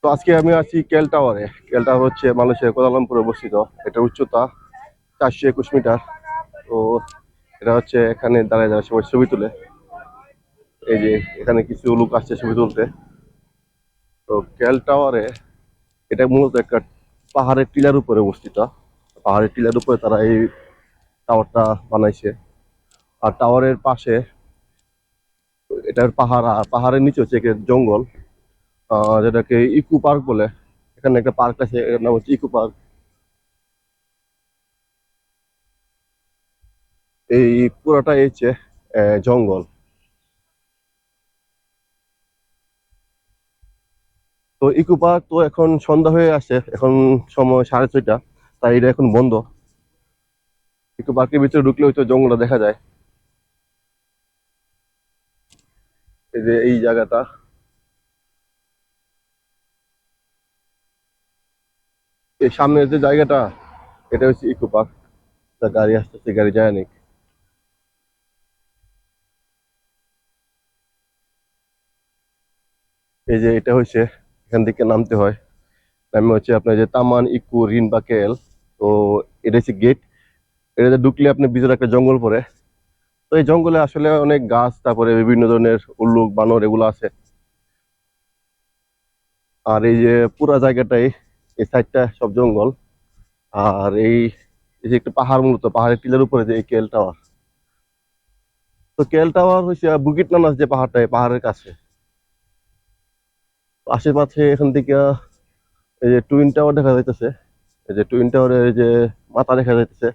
তো আজকে আমি আছি কেল টাওয়ারে। কেল টাওয়ার হচ্ছে মালয়েশিয়ার কুয়ালালামপুরে অবস্থিত। এটা উচ্চতা 421 মিটার। তো এটা হচ্ছে এখানে দাঁড়ায় দাঁড়ায় সবাই ছবি তুলে। এই যে এখানে কিছু লোক আসছে ছবি তুলতে। তো কেল টাওয়ারে এটা মূলত একটা পাহাড়ের টিলার উপরে অবস্থিত। পাহাড়ের টিলার উপরে তারা এই টাওয়ারটা বানাইছে। আর টাওয়ারের পাশে এটার পাহাড়, আর পাহাড়ের নিচে হচ্ছে একটা জঙ্গল, যেটাকে ইকো পার্ক বলে। এখানে একটা পার্ক আছে, এর নাম হচ্ছে ইকো পার্ক। এই পুরোটাই হচ্ছে জঙ্গল। তো ইকো পার্ক তো এখন সন্ধ্যা হয়ে আসছে, এখন সময় 6:30। তাই এটা এখন বন্ধ। ইকো পার্কের ভিতরে ঢুকলে হয়তো জঙ্গলটা দেখা যায়। এই যে এই জায়গাটা, এই সামনের যে জায়গাটা, এটা হচ্ছে ইকো পার্ক। তা গাড়ি আসতেছে, গাড়ি যায় নাকি। এই যে এটা হচ্ছে, এখান থেকে নামতে হয়। নামে হচ্ছে আপনার যে তামান ইকো রিন বা কেএল। তো এটা হচ্ছে গেট। এটাতে ঢুকলে আপনার ভিতরে একটা জঙ্গল পড়ে। তো এই জঙ্গলে আসলে অনেক গাছ, তারপরে বিভিন্ন ধরনের উল্লুক বানর এগুলো আছে। আর এই যে পুরা জায়গাটাই, এই সাইডটা সব জঙ্গল। আর এই যে একটা পাহাড়, মূলত পাহাড়ের টিলার উপরে যে এই কেএল টাওয়ার। তো কেএল টাওয়ার হচ্ছে বুকিট নানাস যে পাহাড়টা, এই পাহাড়ের কাছে। তো আশেপাশে এখান থেকে এই যে টুইন টাওয়ার দেখা যাইতেছে। এই যে টুইন টাওয়ারের এই যে মাথা দেখা যাইতেছে।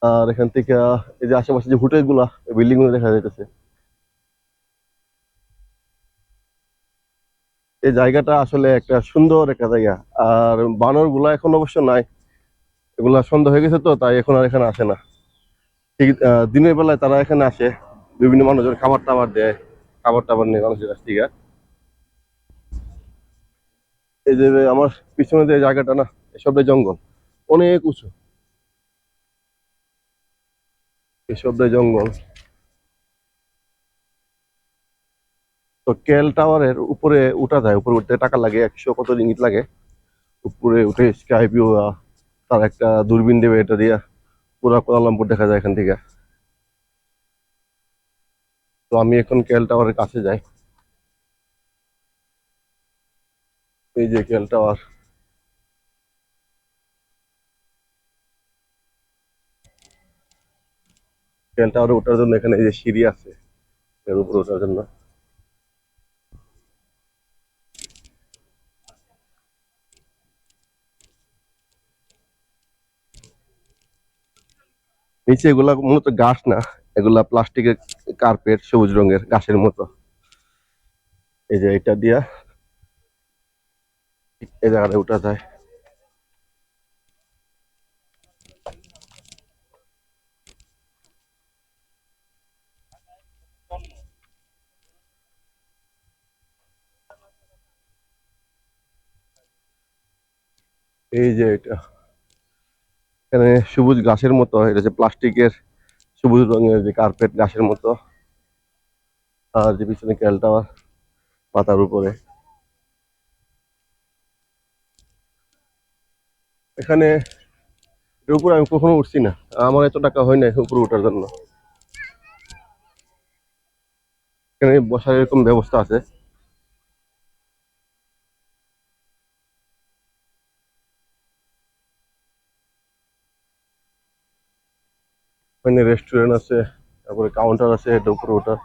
আর এখান থেকে এই যে আশেপাশে যে হোটেল গুলা, বিল্ডিং গুলো দেখা যাইতেছে। এই জায়গাটা আসলে একটা সুন্দর একটা জায়গা। আর বানর গুলা এখন অবশ্য নাই। এগুলা সন্ধ্যা হয়ে গেছে, তো তাই এখন আর এখানে আসে না। ঠিক দিনের বেলায় তারা এখানে আসে, বিভিন্ন মানুষজন খাবার টাবার দেয়, খাবার টাবার নিয়ে মানুষের কাছ থেকে। এই যে আমার পিছনে যে জায়গাটা না, এসবটাই জঙ্গল, অনেক উঁচু, এসবটাই জঙ্গল। তো কেল টাওয়ারের উপরে উঠা যায়, উপরে উঠতে টাকা লাগে 100 কত রিঙ্গিত লাগে। উপরে উঠে স্কাই ভিউ, তার একটা দূরবীন দেবে, এটা দিয়া পুরা কুয়ালালামপুর দেখা যায় এখান থেকে। তো আমি এখন কেল টাওয়ারের কাছে যাই। এই যে কেল টাওয়ার। কেল টাওয়ারে ওঠার জন্য এখানে এই যে সিঁড়ি আছে, এর উপরে ওঠার জন্য। নিচে এগুলা মূলত ঘাস না, এগুলা প্লাস্টিকের কার্পেট, সবুজ রঙের ঘাসের মতো। এই যে এটা দিয়া এই জায়গাটা উঠা যায়। এই যে এটা, এখানে সবুজ ঘাসের মতো, এটা যে প্লাস্টিকের সবুজ রঙের যে কার্পেট ঘাসের মতো। আর যে পিছনে কেল টাওয়ার মাথার উপরে। এখানে এর উপরে আমি কখনো উঠছি না, আমার এত টাকা হয় না উপরে উঠার জন্য। এখানে বসার এরকম ব্যবস্থা আছে। এখানে রেস্টুরেন্ট আছে, তারপরে কাউন্টার আছে, এটা উপরে ওঠার।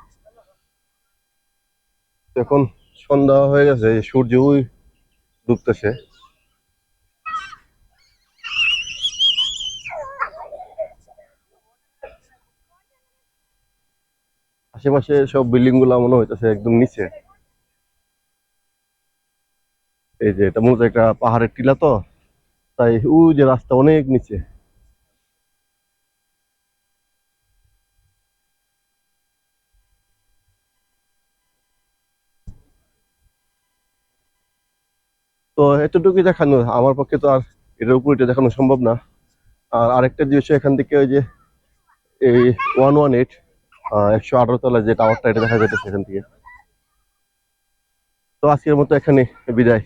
এখন সন্ধ্যা হয়ে গেছে, এই সূর্য ওই ডুবতেছে। আশেপাশে সব বিল্ডিং গুলা মনে হইতেছে একদম নিচে। এই যে এটা মূলত একটা পাহাড়ের টিলা, তো তাই ওই যে রাস্তা অনেক নিচে। তো এতটুকু দেখানো আমার পক্ষে, তো আর এটার উপর এটা দেখানো সম্ভব না। আর আরেকটা জিনিস, এখান থেকে ওই যে এই 118, 118 তলা যে টাওয়ারটা, এটা দেখা যাইতেছে এখান থেকে। তো আজকের মতো এখানে বিদায়।